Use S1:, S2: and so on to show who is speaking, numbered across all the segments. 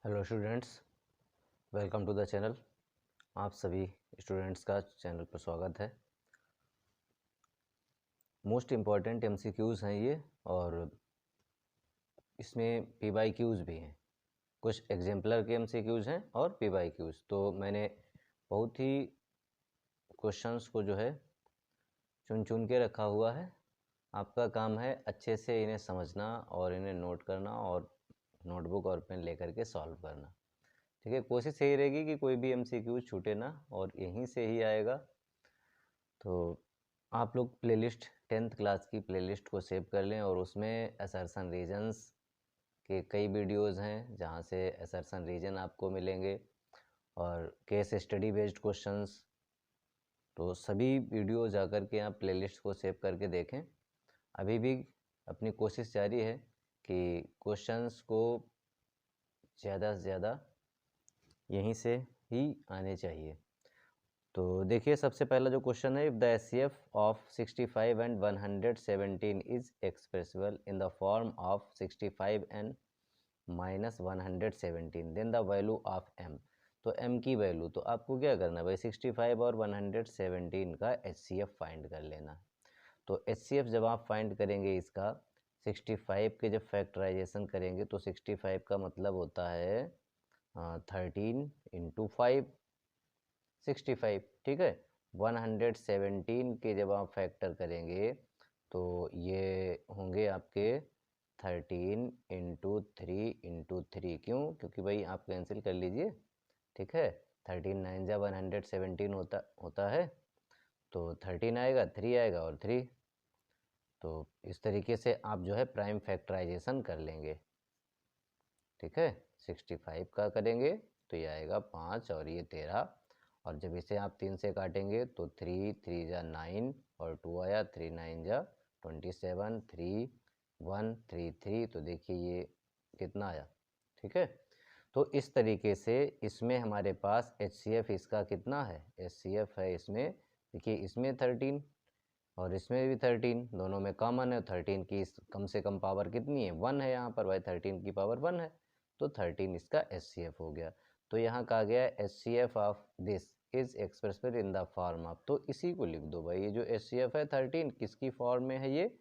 S1: Hello students, welcome to the channel. आप सभी students का चैनल पर स्वागत है। मोस्ट इम्पॉर्टेंट एमसीक्यूज़ हैं ये, और इसमें पीवाईक्यूज़ भी हैं। कुछ एग्जाम्पलर के एमसीक्यूज़ हैं और पीवाईक्यूज़। तो मैंने बहुत ही क्वेश्चंस को जो है चुन चुन के रखा हुआ है। आपका काम है अच्छे से इन्हें समझना और इन्हें नोट करना और नोटबुक और पेन लेकर के सॉल्व करना। ठीक है, कोशिश यही रहेगी कि कोई भी एमसीक्यू छूटे ना, और यहीं से ही आएगा। तो आप लोग प्लेलिस्ट 10th क्लास की प्लेलिस्ट को सेव कर लें, और उसमें असर्शन रीजन्स के कई वीडियोस हैं जहां से असर्शन रीजन आपको मिलेंगे, और केस स्टडी बेस्ड क्वेश्चंस। तो सभी वीडियो जाकर के आप प्लेलिस्ट को सेव करके देखें। अभी भी अपनी कोशिश जारी है कि क्वेश्चंस को ज़्यादा से ज़्यादा यहीं से ही आने चाहिए। तो देखिए, सबसे पहला जो क्वेश्चन है, if the HCF of 65 and 117 is expressible in the form of 65 and minus 117, then the value of M. तो एम की वैल्यू, तो आपको क्या करना है भाई, 65 और 117 का एचसीएफ फाइंड कर लेना। तो एचसीएफ जब आप फाइंड करेंगे इसका, 65 के जब फैक्टराइजेशन करेंगे तो 65 का मतलब होता है 13 इंटू 5, 65। ठीक है, 117 के जब आप फैक्टर करेंगे तो ये होंगे आपके 13 इंटू 3 क्यों? क्योंकि भाई आप कैंसिल कर लीजिए। ठीक है, 13 9 जा 117 होता है, तो 13 आएगा, 3 आएगा और 3। तो इस तरीके से आप जो है प्राइम फैक्टराइजेशन कर लेंगे। ठीक है, 65 का करेंगे तो ये आएगा 5 और ये 13, और जब इसे आप 3 से काटेंगे तो 3 3 जा 9 और 2 आया, 3 9 जा 27, 3 1 3 3, तो देखिए ये कितना आया। ठीक है, तो इस तरीके से इसमें हमारे पास एचसीएफ इसका कितना है, एचसीएफ है इसमें, देखिए इसमें 13 और इसमें भी 13, दोनों में कॉमन है। 13 की कम से कम पावर कितनी है, 1 है यहाँ पर भाई, 13 की पावर 1 है, तो 13 इसका एचसीएफ हो गया। तो यहाँ कहा गया है HCF of this is expressible in the form of, तो इसी को लिख दो भाई। ये जो एचसीएफ है 13 किसकी फॉर्म में है, ये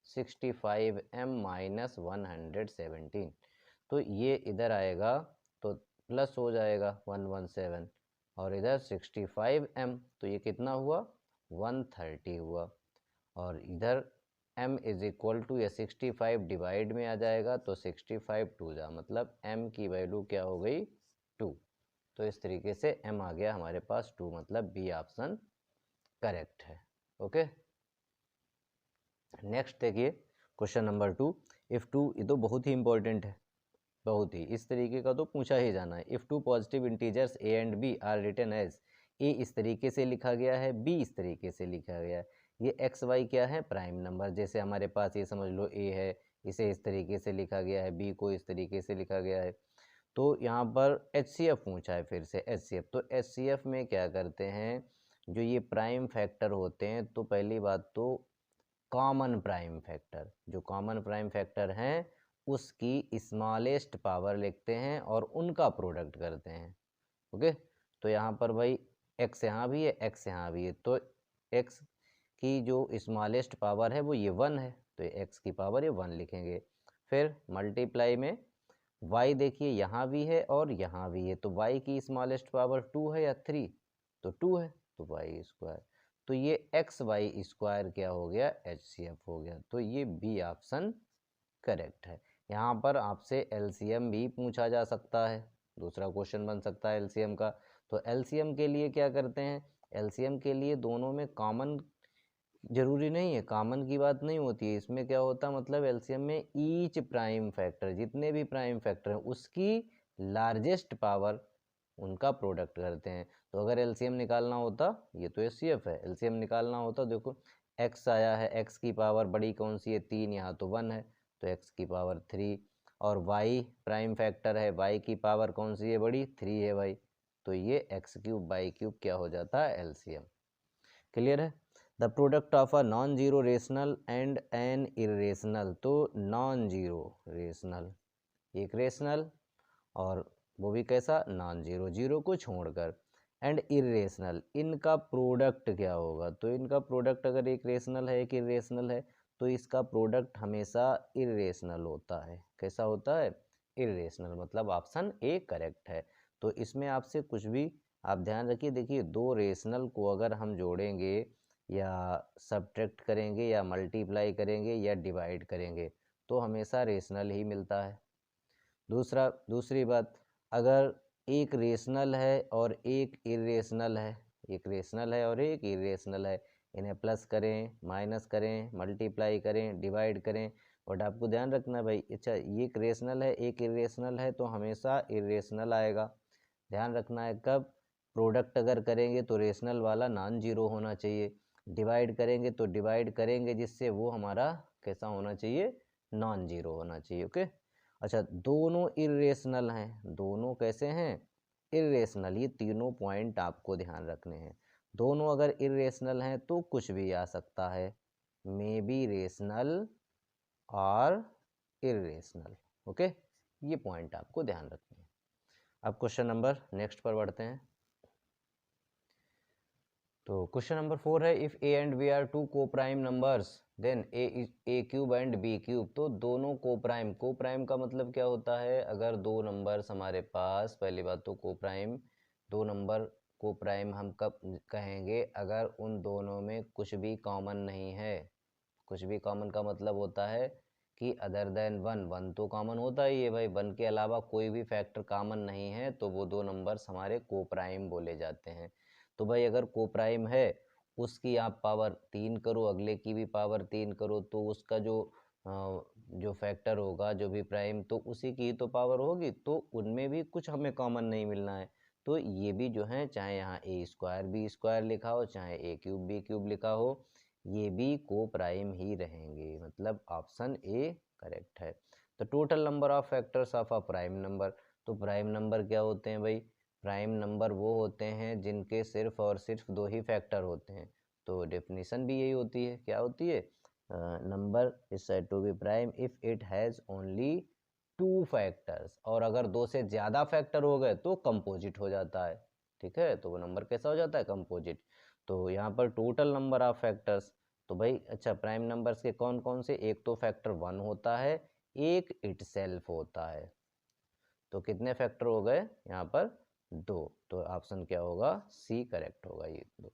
S1: 65m माइनस 117। तो ये इधर आएगा तो प्लस हो जाएगा 117, और इधर 65m, तो ये कितना हुआ, 130 हुआ। और इधर m इज इक्वल टू, या 65 डिवाइड में आ जाएगा तो 65 टू जा, मतलब m की वैल्यू क्या हो गई, 2। तो इस तरीके से m आ गया हमारे पास 2, मतलब बी ऑप्शन करेक्ट है। ओके, नेक्स्ट देखिए क्वेश्चन नंबर 2। इफ 2, ये तो बहुत ही इंपॉर्टेंट है, बहुत ही, इस तरीके का तो पूछा ही जाना है। If two positive integers A and B are written as, A इस तरीके से लिखा गया है, बी इस तरीके से लिखा गया है। ये एक्स वाई क्या है, प्राइम नंबर। जैसे हमारे पास ये समझ लो ए है, इसे इस तरीके से लिखा गया है, बी को इस तरीके से लिखा गया है। तो यहाँ पर एचसीएफ पूछा है, फिर से एचसीएफ। तो एचसीएफ में क्या करते हैं, जो ये प्राइम फैक्टर होते हैं, तो पहली बात तो कॉमन प्राइम फैक्टर, जो कॉमन प्राइम फैक्टर हैं उसकी स्मॉलेस्ट पावर लिखते हैं और उनका प्रोडक्ट करते हैं। ओके, तो यहाँ पर भाई एक्स यहाँ भी है, एक्स यहाँ भी है, तो एक्स की जो स्मॉलेस्ट पावर है वो ये 1 है, तो एक्स की पावर ये 1 लिखेंगे। फिर मल्टीप्लाई में y, देखिए यहाँ भी है और यहाँ भी है, तो y की स्मॉलेस्ट पावर 2 है या 3, तो 2 है, तो वाई स्क्वायर। तो ये एक्स वाई स्क्वायर क्या हो गया, एचसीएफ हो गया। तो ये बी ऑप्शन करेक्ट है। यहाँ पर आपसे एलसीएम भी पूछा जा सकता है, दूसरा क्वेश्चन बन सकता है एलसीएम का। तो एलसीएम के लिए क्या करते हैं, एलसीएम के लिए दोनों में कॉमन जरूरी नहीं है, कॉमन की बात नहीं होती है इसमें। क्या होता है, मतलब एलसीएम में ईच प्राइम फैक्टर, जितने भी प्राइम फैक्टर हैं उसकी लार्जेस्ट पावर, उनका प्रोडक्ट करते हैं। तो अगर एलसीएम निकालना होता, ये तो एचसीएफ है, एलसीएम निकालना होता, देखो एक्स आया है, एक्स की पावर बड़ी कौन सी है, 3, यहाँ तो 1 है, तो एक्स की पावर 3। और वाई प्राइम फैक्टर है, वाई की पावर कौन सी है बड़ी, 3 है भाई, तो ये एक्स क्यूब बाई क्यूब क्या हो जाता है, एलसीएम। क्लियर है। The product of a non zero rational and an irrational, तो नॉन जीरो रेशनल, एक रेशनल और वो भी कैसा, नॉन जीरो, जीरो को छोड़कर। एंड इरेशनल, इनका प्रोडक्ट क्या होगा, तो इनका प्रोडक्ट अगर एक रेशनल है एक इरेशनल है तो इसका प्रोडक्ट हमेशा इरेशनल होता है। कैसा होता है, इरेशनल, मतलब ऑप्शन ए करेक्ट है। तो इसमें आपसे कुछ भी आप ध्यान रखिए, देखिए दो रेशनल को अगर हम जोड़ेंगे या सब्ट्रैक्ट करेंगे या मल्टीप्लाई करेंगे या डिवाइड करेंगे तो हमेशा रेशनल ही मिलता है। दूसरी बात, अगर एक रेशनल है और एक इरेशनल है, एक रेशनल है और एक इरेशनल है, इन्हें प्लस करें, माइनस करें, मल्टीप्लाई करें, डिवाइड करें, बट आपको ध्यान रखना भाई, अच्छा ये एक रेशनल है एक इरेशनल है तो हमेशा इरेशनल आएगा। ध्यान रखना है कब, प्रोडक्ट अगर करेंगे तो रेशनल वाला नॉन जीरो होना चाहिए, डिवाइड करेंगे तो डिवाइड करेंगे जिससे वो हमारा कैसा होना चाहिए, नॉन जीरो होना चाहिए। ओके, अच्छा दोनों इरेशनल हैं, दोनों कैसे हैं, इरेशनल, ये तीनों पॉइंट आपको ध्यान रखने हैं। दोनों अगर इरेशनल हैं तो कुछ भी आ सकता है, मे बी रेशनल और इरेशनल। ओके, ये पॉइंट आपको ध्यान रखने हैं। अब क्वेश्चन नंबर नेक्स्ट पर बढ़ते हैं। तो क्वेश्चन नंबर 4 है, if A and B are two coprime numbers then A cube and B cube. तो दोनों को प्राइम का मतलब क्या होता है, अगर दो नंबर्स हमारे पास, पहली बात तो को प्राइम, दो नंबर को प्राइम हम कब कहेंगे, अगर उन दोनों में कुछ भी कॉमन नहीं है। कुछ भी कॉमन का मतलब होता है कि अदर देन वन, वन तो कॉमन होता ही है भाई, वन के अलावा कोई भी फैक्टर कॉमन नहीं है तो वो दो नंबर्स हमारे को प्राइम बोले जाते हैं। तो भाई अगर को प्राइम है, उसकी आप पावर 3 करो, अगले की भी पावर 3 करो, तो उसका जो फैक्टर होगा, जो भी प्राइम, तो उसी की ही तो पावर होगी, तो उनमें भी कुछ हमें कॉमन नहीं मिलना है। तो ये भी जो है, चाहे यहाँ ए स्क्वायर बी स्क्वायर लिखा हो, चाहे ए क्यूब बी क्यूब लिखा हो, ये भी को प्राइम ही रहेंगे, मतलब ऑप्शन ए करेक्ट है। तो total number of factors of a prime number, तो प्राइम नंबर क्या होते हैं भाई, प्राइम नंबर वो होते हैं जिनके सिर्फ और सिर्फ दो ही फैक्टर होते हैं। तो डेफिनेशन भी यही होती है, क्या होती है, number is said to be prime if it has only two factors, और अगर दो से ज़्यादा फैक्टर हो गए तो कंपोजिट हो जाता है। ठीक है, तो वो नंबर कैसा हो जाता है, कंपोजिट। तो यहाँ पर टोटल नंबर ऑफ फैक्टर्स, तो भाई अच्छा प्राइम नंबर्स के कौन कौन से, एक तो फैक्टर 1 होता है, एक इटसेल्फ होता है। तो कितने फैक्टर हो गए यहाँ पर, दो, तो ऑप्शन क्या होगा, सी करेक्ट होगा ये दो।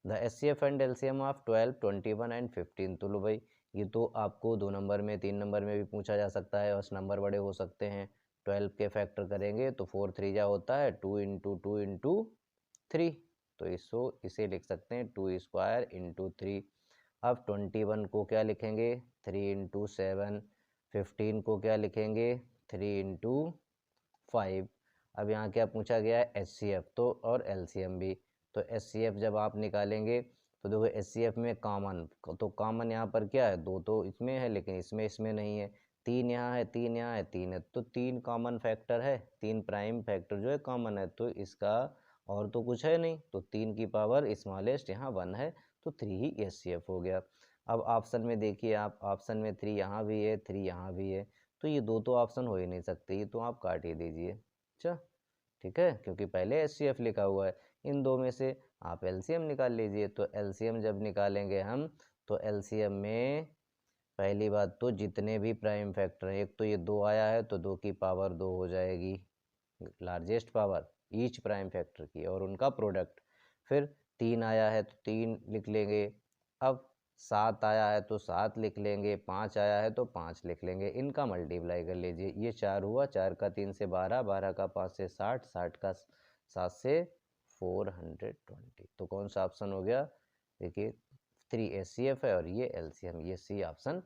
S1: The HCF and LCM of 12, 21 and 15। तो लो भाई ये तो आपको 2 नंबर में 3 नंबर में भी पूछा जा सकता है, और नंबर बड़े हो सकते हैं। 12 के फैक्टर करेंगे तो 4 3 जा होता है 2 इंटू 2 इंटू 3, तो इसे लिख सकते हैं 2 स्क्वायर इंटू 3। अब 21 को क्या लिखेंगे, 3 इंटू 7। 15 को क्या लिखेंगे, 3 इंटू 5। अब यहाँ क्या पूछा गया है, एचसीएफ तो और एलसीएम भी। तो एचसीएफ जब आप निकालेंगे तो देखो एचसीएफ में कॉमन, तो कॉमन यहाँ पर क्या है, दो तो इसमें है लेकिन इसमें नहीं है, 3 यहाँ है, 3 यहाँ है, 3 है, तो 3 कॉमन फैक्टर है, 3 प्राइम फैक्टर जो है कॉमन है, तो इसका और तो कुछ है नहीं, तो 3 की पावर स्मॉलेस्ट यहाँ 1 है, तो 3 ही एचसीएफ हो गया। अब ऑप्शन में देखिए आप, ऑप्शन में 3 यहाँ भी है 3 यहाँ भी है, तो ये दो तो ऑप्शन हो ही नहीं सकते, ये तो आप काट ही दीजिए। अच्छा ठीक है, क्योंकि पहले एचसीएफ लिखा हुआ है, इन दो में से आप एलसीएम निकाल लीजिए। तो एलसीएम जब निकालेंगे हम, तो एलसीएम में पहली बात तो जितने भी प्राइम फैक्टर हैं, एक तो ये 2 आया है तो 2 की पावर 2 हो जाएगी, largest power each prime factor की, और उनका प्रोडक्ट। फिर 3 आया है तो 3 लिख लेंगे। अब 7 आया है तो 7 लिख लेंगे, 5 आया है तो 5 लिख लेंगे, इनका मल्टीप्लाई कर लीजिए, ये 4 हुआ, 4 का 3 से 12, 12 का 5 से 60, 60 का 7 से 420। तो कौन सा ऑप्शन हो गया, देखिए 3 एचसीएफ है और ये एलसीएम, ये सी ऑप्शन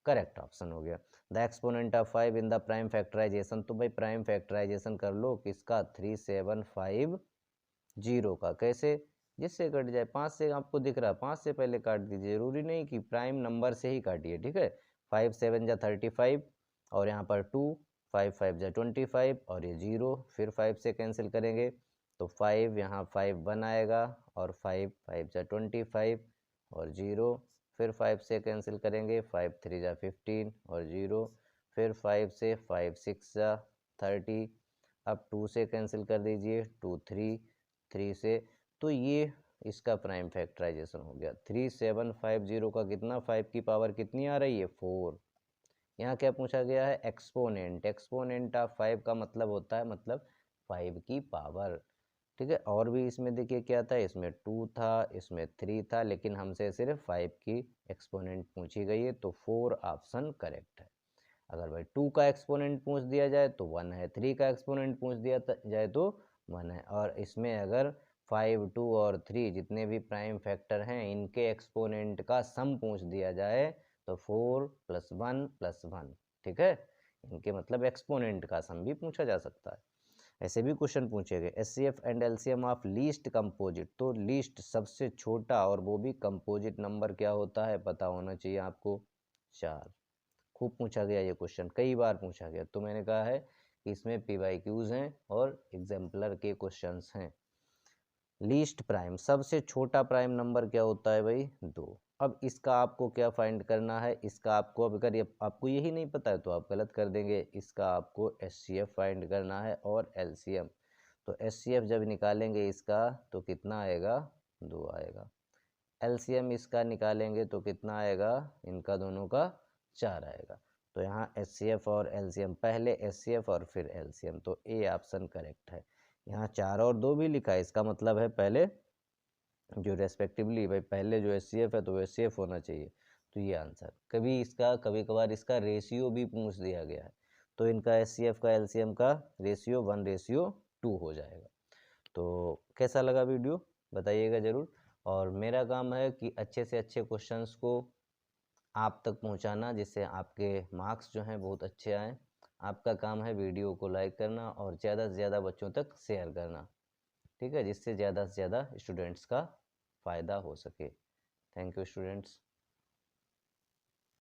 S1: करेक्ट ऑप्शन हो गया। The exponent of 5 in the prime factorization, तो भाई प्राइम फैक्टराइजेशन कर लो किसका, 3750 का, कैसे, जिससे कट जाए 5 से, आपको दिख रहा है 5 से पहले काट दीजिए, जरूरी नहीं कि प्राइम नंबर से ही काटिए। ठीक है, 5 7 जा 35, और यहाँ पर 2, 5 5 जा 25, और ये 0, फिर 5 से कैंसिल करेंगे तो 5 यहाँ 5 1 आएगा, और 5 5 जा 25, और 0, फिर 5 से कैंसिल करेंगे, 5 3 जा 15, और 0, फिर 5 से 5 6 जा 30, अब 2 से कैंसिल कर दीजिए, 2 3, 3 से, तो ये इसका प्राइम फैक्टराइजेशन हो गया। 3750 का कितना, 5 की पावर कितनी आ रही है, 4। यहाँ क्या पूछा गया है, एक्सपोनेंट। एक्सपोनेंट ऑफ 5 का मतलब होता है, मतलब 5 की पावर। ठीक है, और भी इसमें देखिए क्या था, इसमें 2 था, इसमें 3 था, लेकिन हमसे सिर्फ 5 की एक्सपोनेंट पूछी गई है, तो 4 ऑप्शन करेक्ट है। अगर भाई 2 का एक्सपोनेंट पूछ दिया जाए तो 1 है, 3 का एक्सपोनेंट पूछ दिया जाए तो 1 है, और इसमें अगर 5, 2 और 3 जितने भी प्राइम फैक्टर हैं इनके एक्सपोनेंट का सम पूछ दिया जाए तो 4 + 1 + 1, ठीक है, इनके मतलब एक्सपोनेंट का सम भी पूछा जा सकता है। ऐसे भी क्वेश्चन पूछे गए, HCF and LCM of least composite, तो लीस्ट सबसे छोटा और वो भी कंपोजिट नंबर क्या होता है पता होना चाहिए आपको, 4। खूब पूछा गया ये क्वेश्चन, कई बार पूछा गया, तो मैंने कहा है कि इसमें पीवाईक्यूज हैं और एग्जाम्पलर के क्वेश्चंस हैं। लीस्ट प्राइम, सबसे छोटा प्राइम नंबर क्या होता है भाई, 2। अब इसका आपको क्या फाइंड करना है, इसका आपको, अब अगर आपको यही नहीं पता है तो आप गलत कर देंगे, इसका आपको एचसीएफ फाइंड करना है और एलसीएम। तो एचसीएफ जब निकालेंगे इसका तो कितना आएगा, 2 आएगा। एलसीएम इसका निकालेंगे तो कितना आएगा, इनका दोनों का 4 आएगा। तो यहाँ एचसीएफ और एलसीएम, पहले एचसीएफ और फिर एलसीएम, तो ए ऑप्शन करेक्ट है। यहाँ 4 और 2 भी लिखा है, इसका मतलब है पहले जो रेस्पेक्टिवली, भाई पहले जो एचसीएफ है तो वो एचसीएफ होना चाहिए, तो ये आंसर। कभी इसका, कभी कभार इसका रेशियो भी पूछ दिया गया है, तो इनका एचसीएफ का एलसीएम का रेशियो 1:2 हो जाएगा। तो कैसा लगा वीडियो बताइएगा ज़रूर, और मेरा काम है कि अच्छे से अच्छे क्वेश्चंस को आप तक पहुंचाना, जिससे आपके मार्क्स जो हैं बहुत अच्छे आएँ। आपका काम है वीडियो को लाइक करना और ज़्यादा से ज़्यादा बच्चों तक शेयर करना, ठीक है, जिससे ज़्यादा से ज़्यादा स्टूडेंट्स का फ़ायदा हो सके। Thank you students.